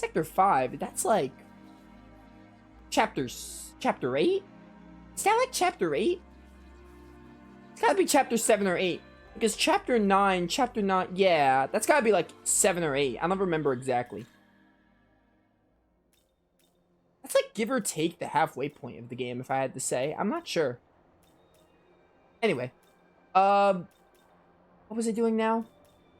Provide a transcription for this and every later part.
Sector 5, that's like chapter 8? Is that like chapter 8? It's gotta be chapter 7 or 8. Because chapter 9, yeah, that's gotta be like 7 or 8. I don't remember exactly. That's like give or take the halfway point of the game, if I had to say. I'm not sure. Anyway, what was I doing now?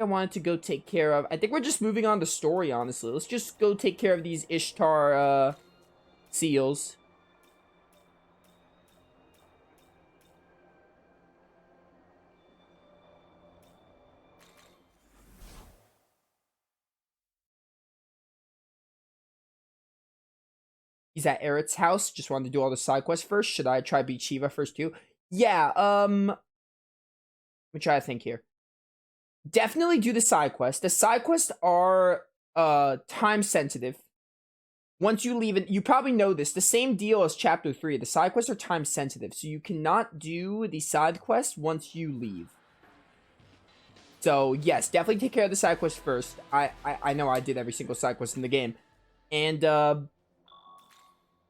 I wanted to go take care of. I think we're just moving on to story, honestly. Let's just go take care of these Ishtar seals. He's at Eret's house. Just wanted to do all the side quests first. Should I try beat Shiva first too? Yeah, let me try to think here. Definitely do the side quests. The side quests are time sensitive. Once you leave it, you probably know this. The same deal as chapter 3. The side quests are time sensitive, so you cannot do the side quest once you leave. So yes, definitely take care of the side quest first. I know I did every single side quest in the game. And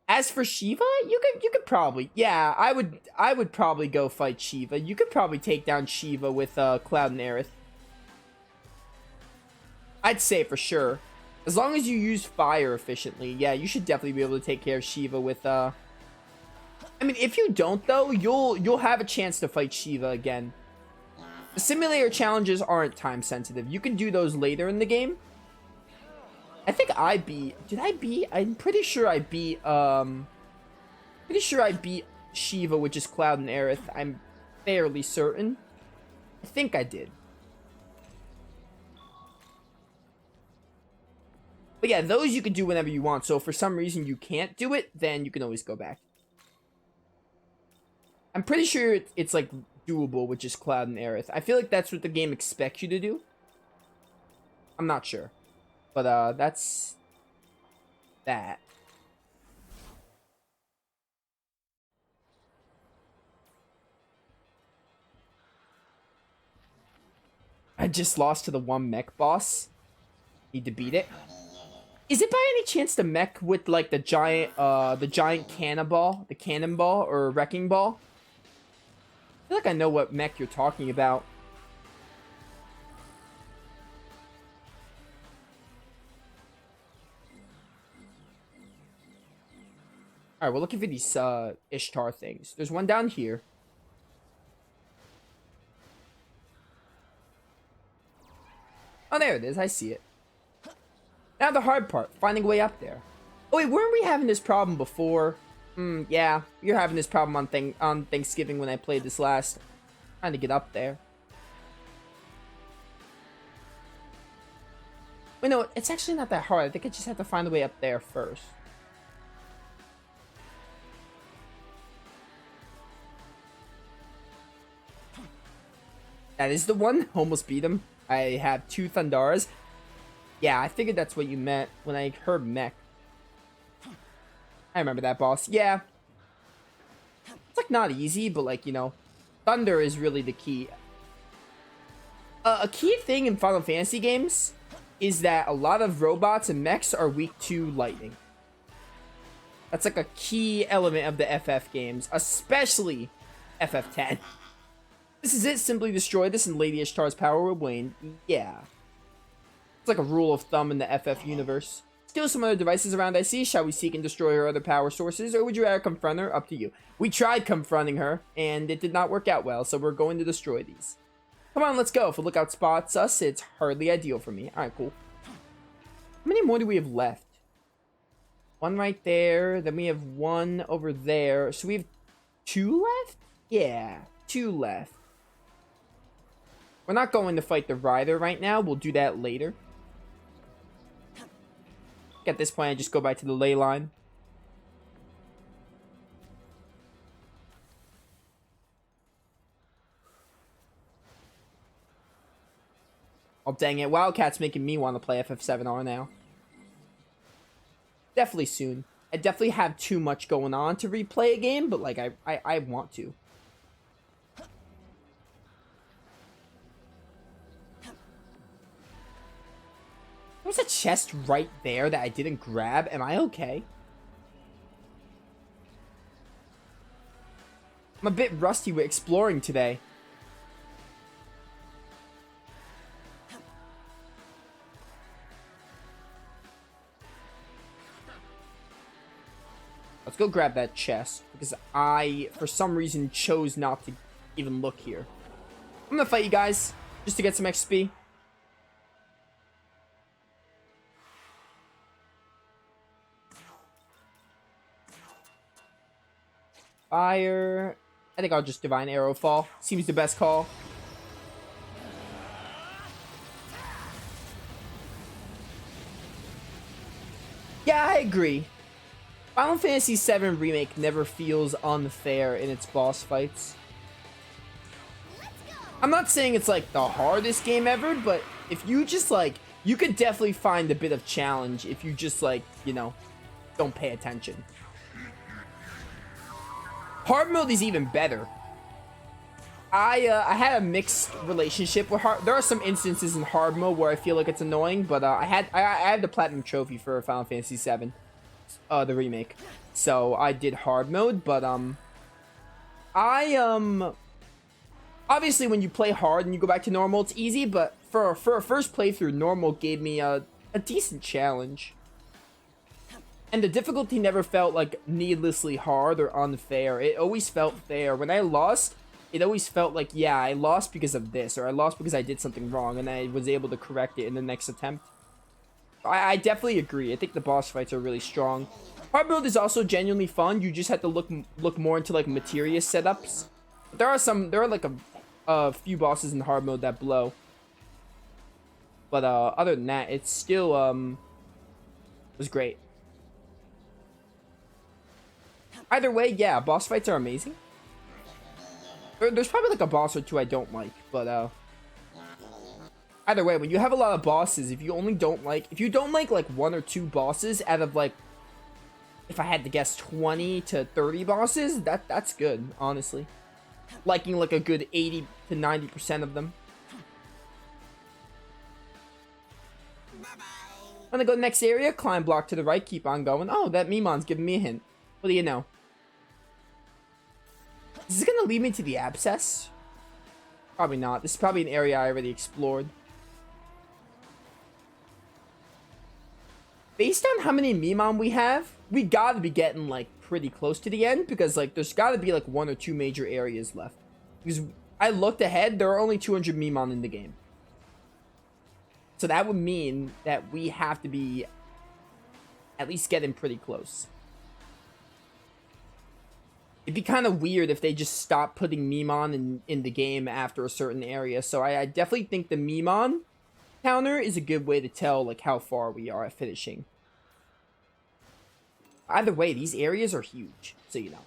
as for Shiva, you could probably, yeah, I would probably go fight Shiva. You could probably take down Shiva with Cloud and Aerith. I'd say for sure. As long as you use fire efficiently, yeah, you should definitely be able to take care of Shiva with I mean, if you don't though, you'll have a chance to fight Shiva again. The simulator challenges aren't time sensitive. You can do those later in the game. I think I beat... Did I beat? I'm pretty sure I beat, pretty sure I beat Shiva, which is Cloud and Aerith. I'm fairly certain. I think I did. But yeah, those you can do whenever you want. So if for some reason you can't do it, then you can always go back. I'm pretty sure it's like doable, which is Cloud and Aerith. I feel like that's what the game expects you to do. I'm not sure. But that's that. I just lost to the one mech boss. Need to beat it. Is it by any chance the mech with like the giant cannonball, the cannonball or wrecking ball? I feel like I know what mech you're talking about. Alright, we're looking for these Ishtar things. There's one down here. Oh, there it is. I see it. Now the hard part, finding a way up there. Oh wait, weren't we having this problem before? Yeah, you're having this problem on Thanksgiving when I played this last. Trying to get up there. Wait, no, it's actually not that hard. I think I just have to find a way up there first. That is the one. Almost beat him. I have 2 Thundaras. Yeah, I figured that's what you meant when I heard mech. I remember that boss. Yeah. It's like not easy, but like, you know, thunder is really the key. A key thing in Final Fantasy games is that a lot of robots and mechs are weak to lightning. That's like a key element of the FF games, especially FF10. This is it. Simply destroy this and Lady Ishtar's power will wane. Yeah. It's like a rule of thumb in the FF universe. Still some other devices around I see. Shall we seek and destroy her other power sources, or would you rather confront her? Up to you. We tried confronting her, and it did not work out well, so we're going to destroy these. Come on, let's go. If a lookout spots us, it's hardly ideal for me. Alright, cool. How many more do we have left? One right there. Then we have one over there. So we have 2 left? Yeah, 2 left. We're not going to fight the rider right now. We'll do that later. At this point, I just go back to the ley line. Oh, dang it. Wildcat's making me want to play FF7R now. Definitely soon. I definitely have too much going on to replay a game, but like I want to. was a chest right there that I didn't grab. Am I okay? I'm a bit rusty with exploring today. Let's go grab that chest, because I, for some reason, chose not to even look here. I'm gonna fight you guys, just to get some XP. Fire. I think I'll just Divine Arrow Fall. Seems the best call. Yeah, I agree. Final Fantasy VII Remake never feels unfair in its boss fights. I'm not saying it's like the hardest game ever, but if you just like, you could definitely find a bit of challenge if you just like, you know, don't pay attention. Hard mode is even better. I had a mixed relationship with hard. There are some instances in hard mode where I feel like it's annoying, but I had the platinum trophy for Final Fantasy VII, the remake, so I did hard mode. But obviously when you play hard and you go back to normal, it's easy. But for a first playthrough, normal gave me a decent challenge. And the difficulty never felt like needlessly hard or unfair. It always felt fair. When I lost, it always felt like, yeah, I lost because of this, or I lost because I did something wrong, and I was able to correct it in the next attempt. I definitely agree. I think the boss fights are really strong. Hard mode is also genuinely fun. You just have to look more into like materia setups. But there are like a few bosses in hard mode that blow. But other than that, it still was great. Either way, yeah, boss fights are amazing. There's probably like a boss or two I don't like, but either way, when you have a lot of bosses, if you don't like one or two bosses out of like, if I had to guess, 20 to 30 bosses, that's good, honestly. Liking like a good 80 to 90% of them. I'm gonna go next area, climb block to the right, keep on going. Oh, that Mimon's giving me a hint. What do you know? Is this gonna lead me to the Abscess? Probably not. This is probably an area I already explored. Based on how many Mimon we have, we gotta be getting like pretty close to the end, because like there's gotta be like one or two major areas left. Because I looked ahead, there are only 200 Mimon in the game. So that would mean that we have to be at least getting pretty close. It'd be kind of weird if they just stopped putting Mimon in the game after a certain area. So I definitely think the Mimon counter is a good way to tell like how far we are at finishing. Either way, these areas are huge, so you know.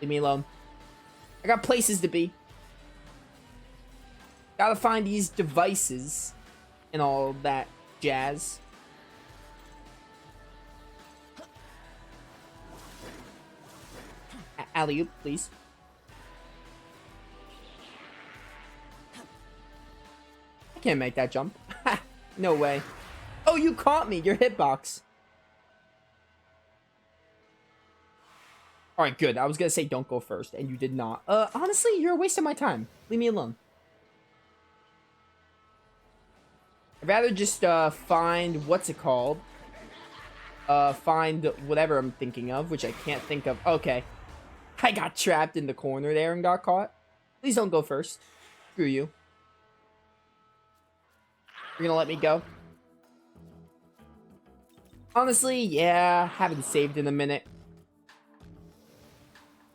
Leave me alone. I got places to be. Gotta find these devices and all that jazz. Alley-oop, please. I can't make that jump. No way. Oh, you caught me. Your hitbox. Alright, good. I was gonna say don't go first, and you did not. Honestly, you're a waste of my time. Leave me alone. I'd rather just, find... What's it called? Find whatever I'm thinking of, which I can't think of. Okay. I got trapped in the corner there and got caught. Please don't go first. Screw you. You're gonna let me go? Honestly, yeah. Haven't saved in a minute.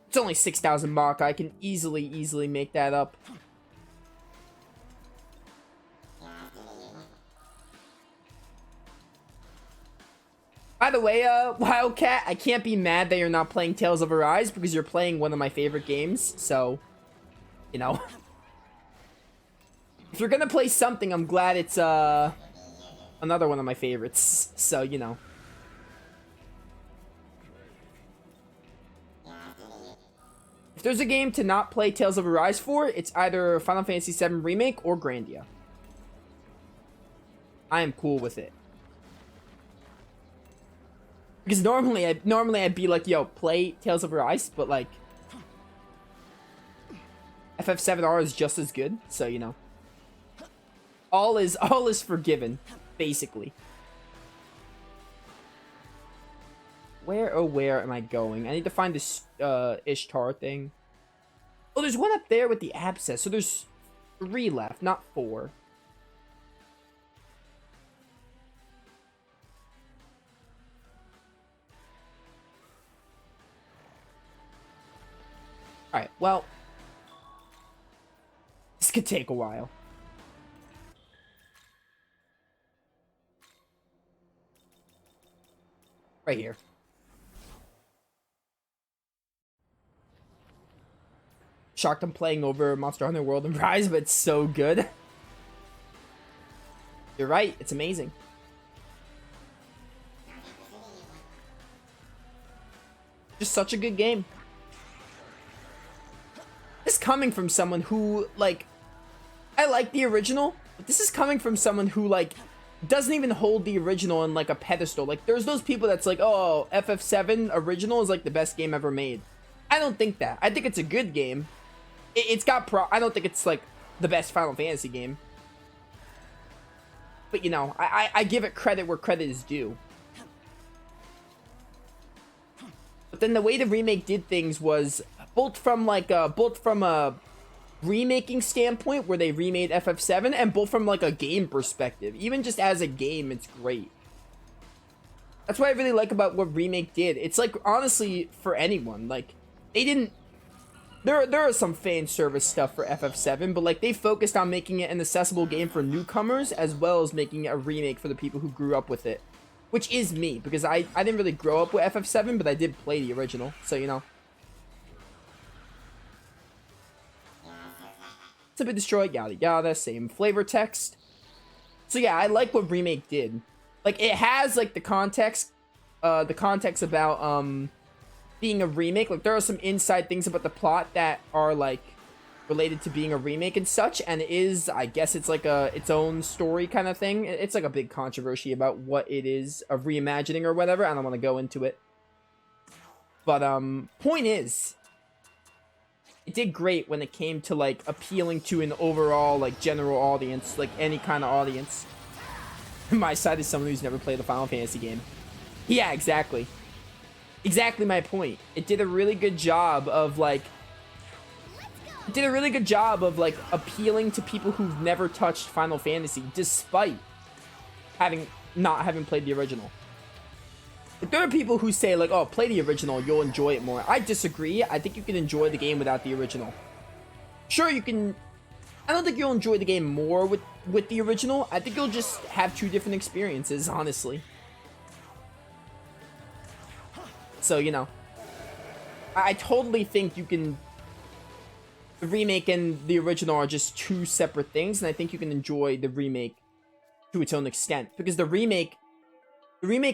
It's only 6,000 Mach. I can easily make that up. By the way, Wildcat, I can't be mad that you're not playing Tales of Arise because you're playing one of my favorite games, so, you know. If you're gonna play something, I'm glad it's, another one of my favorites, so, you know. If there's a game to not play Tales of Arise for, it's either Final Fantasy VII Remake or Grandia. I am cool with it. Because normally I'd be like, yo, play Tales of Arise, but like FF7R is just as good, so you know. All is forgiven, basically. Where am I going? I need to find this Ishtar thing. Oh, there's one up there with the abscess, so there's 3 left, not 4. Alright, well, this could take a while. Right here. Shocked I'm playing over Monster Hunter World and Rise, but it's so good. You're right, it's amazing. Just such a good game. This is coming from someone who, like, I like the original, but this is coming from someone who, like, doesn't even hold the original on, like, a pedestal. Like, there's those people that's like, oh, FF7 original is, like, the best game ever made. I don't think that. I think it's a good game. It's got I don't think it's, like, the best Final Fantasy game. But, you know, I give it credit where credit is due. But then the way the remake did things was both from a remaking standpoint where they remade FF7 and both from like a game perspective. Even just as a game, it's great. That's what I really like about what remake did. It's like, honestly, for anyone, like, they didn't, there are some fan service stuff for FF7, but like they focused on making it an accessible game for newcomers as well as making it a remake for the people who grew up with it. Which is me, because I didn't really grow up with FF7, but I did play the original, so you know. To be destroyed, yada yada, same flavor text. So yeah, I like what remake did. Like, it has like the context about being a remake. Like, there are some inside things about the plot that are like related to being a remake and such, and it is, I guess it's like its own story kind of thing. It's like a big controversy about what it is, a reimagining or whatever. I don't want to go into it, but point is, it did great when it came to like appealing to an overall like general audience, like any kind of audience. My side is someone who's never played a Final Fantasy game. Yeah, exactly my point. It did a really good job of like appealing to people who've never touched Final Fantasy, despite not having played the original. But there are people who say like, oh, play the original, you'll enjoy it more. I disagree. I think you can enjoy the game without the original. Sure, you can. I don't think you'll enjoy the game more with the original. I think you'll just have 2 different experiences, honestly. So, you know, I totally think you can. The remake and the original are just 2 separate things, and I think you can enjoy the remake to its own extent, because the remake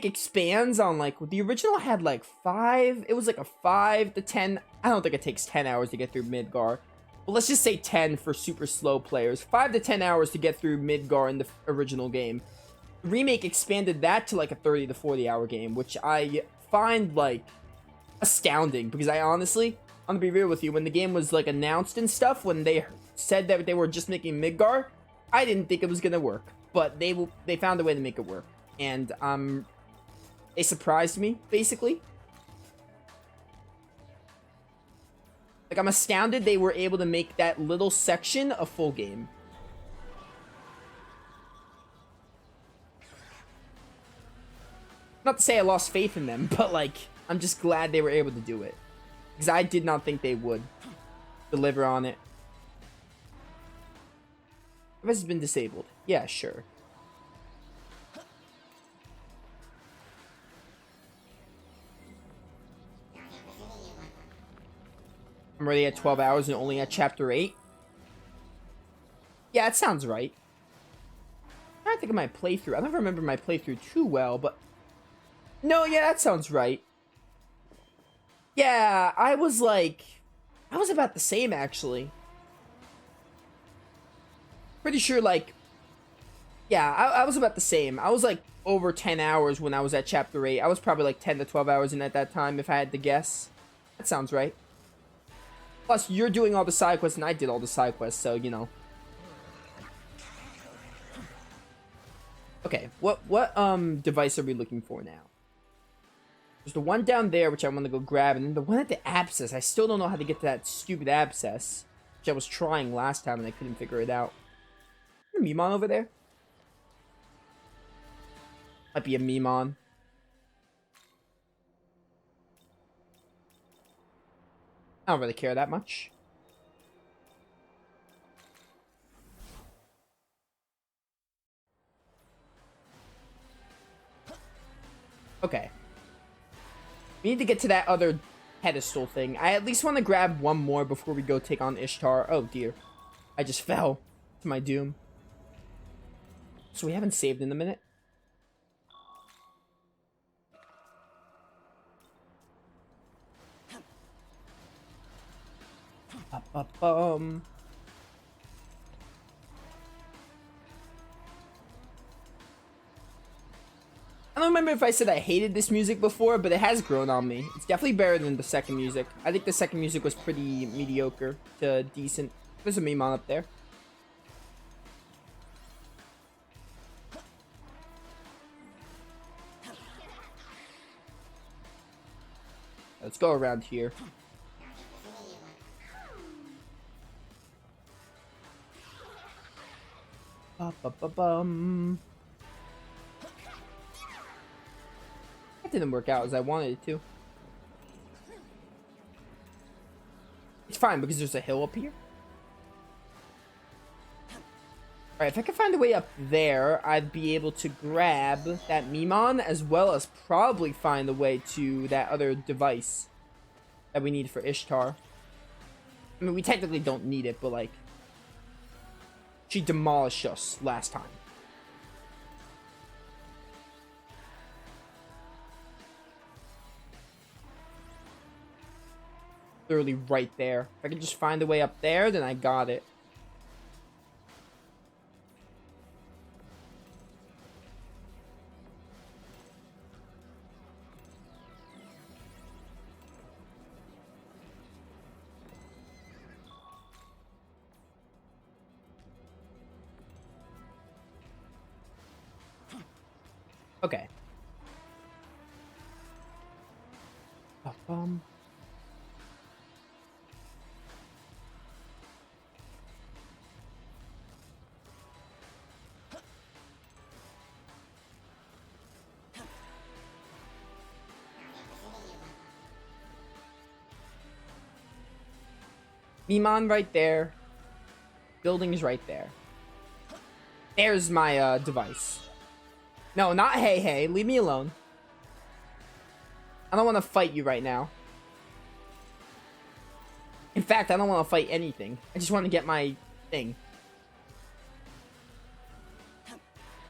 expands on, like, the original had like 5, it was like a 5 to 10, I don't think it takes 10 hours to get through Midgar, but let's just say 10 for super slow players, 5 to 10 hours to get through Midgar in the original game. The remake expanded that to like a 30 to 40 hour game, which I find like astounding, because I'm gonna be real with you, when the game was like announced and stuff, when they said that they were just making Midgar, I didn't think it was gonna work, but they found a way to make it work, and they surprised me, basically. Like, I'm astounded they were able to make that little section a full game. Not to say I lost faith in them, but like, I'm just glad they were able to do it, because I did not think they would deliver on it. This has been disabled. Yeah, sure. I'm already at 12 hours and only at chapter 8. Yeah, that sounds right. I think of my playthrough. I don't remember my playthrough too well, but no, yeah, that sounds right. Yeah, I was about the same, actually. Pretty sure, like, Yeah, I was about the same. I was like over 10 hours when I was at chapter 8. I was probably like 10 to 12 hours in at that time if I had to guess. That sounds right. Plus, you're doing all the side quests and I did all the side quests, so, you know. Okay, what device are we looking for now? There's the one down there, which I want to go grab, and then the one at the abscess. I still don't know how to get to that stupid abscess, which I was trying last time and I couldn't figure it out. Is there a Mimon over there? Might be a Mimon. I don't really care that much. Okay. We need to get to that other pedestal thing. I at least want to grab one more before we go take on Ishtar. Oh, dear. I just fell to my doom. So we haven't saved in a minute. Ba-ba-bum. I don't remember if I said I hated this music before, but it has grown on me. It's definitely better than the second music. I think the second music was pretty mediocre to decent. There's a Mimon up there. Let's go around here. Ba-ba-ba-bum. That didn't work out as I wanted it to. It's fine because there's a hill up here. Alright, if I could find a way up there, I'd be able to grab that Mimon as well as probably find a way to that other device that we need for Ishtar. I mean, we technically don't need it, but like, she demolished us last time. Literally right there. If I could just find a way up there, then I got it. Okay. Mimon right there. Building is right there. There's my device. No, not hey hey. Leave me alone. I don't want to fight you right now. In fact, I don't want to fight anything. I just want to get my thing.